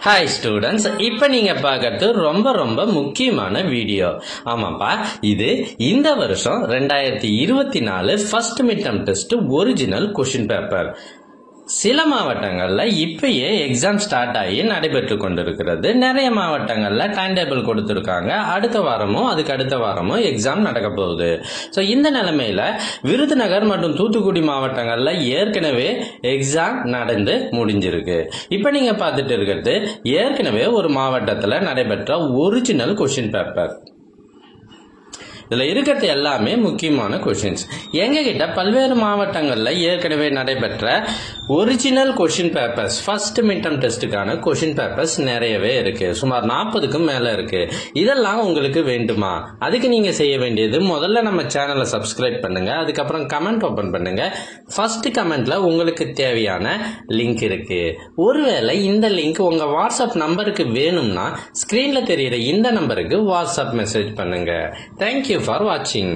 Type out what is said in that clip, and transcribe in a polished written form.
Hi students, இப்போ நீங்க பார்க்கறது ரொம்ப முக்கியமான வீடியோ. ஆமாப்பா, இது இந்த வருஷம் 2024 first mid term test original question paper. சில மாவட்டங்கள்ல இப்பயே எக்ஸாம் ஸ்டார்ட் ஆகி நடைபெற்று கொண்டிருக்கிறது. நிறைய மாவட்டங்கள்ல டைம் டேபிள் கொடுத்திருக்காங்க. அடுத்த வாரமும் அதுக்கு அடுத்த வாரமும் எக்ஸாம் நடக்க போகுது. ஸோ இந்த நிலைமையில விருதுநகர் மற்றும் தூத்துக்குடி மாவட்டங்கள்ல ஏற்கனவே எக்ஸாம் நடந்து முடிஞ்சிருக்கு. இப்ப நீங்க பார்த்துட்டு இருக்கிறது ஏற்கனவே ஒரு மாவட்டத்தில் நடைபெற்ற ஒரிஜினல் கொஸ்டின் பேப்பர். இதுல இருக்கிறது எல்லாமே முக்கியமான கொஸ்டின்ஸ். எங்க கிட்ட பல்வேறு மாவட்டங்கள்ல ஏற்கனவே நடைபெற்ற original question papers, first mid term டெஸ்டுக்கான கொஸ்டின் பேப்பர்ஸ் நிறையவே இருக்கு. சுமார் 40க்கும் மேல இருக்கு. இதெல்லாம் உங்களுக்கு வேண்டுமா? அதுக்கு நீங்க செய்ய வேண்டியது, முதல்ல நம்ம சேனலை சப்ஸ்கிரைப் பண்ணுங்க. அதுக்கப்புறம் கமெண்ட் ஓபன் பண்ணுங்க. ஃபர்ஸ்ட் கமெண்ட்ல உங்களுக்கு தேவையான லிங்க் இருக்கு. ஒருவேளை இந்த லிங்க் உங்க வாட்ஸ்அப் நம்பருக்கு வேணும்னா ஸ்கிரீன்ல தெரியுற இந்த நம்பருக்கு வாட்ஸ்அப் மெசேஜ் பண்ணுங்க. Thank you for watching.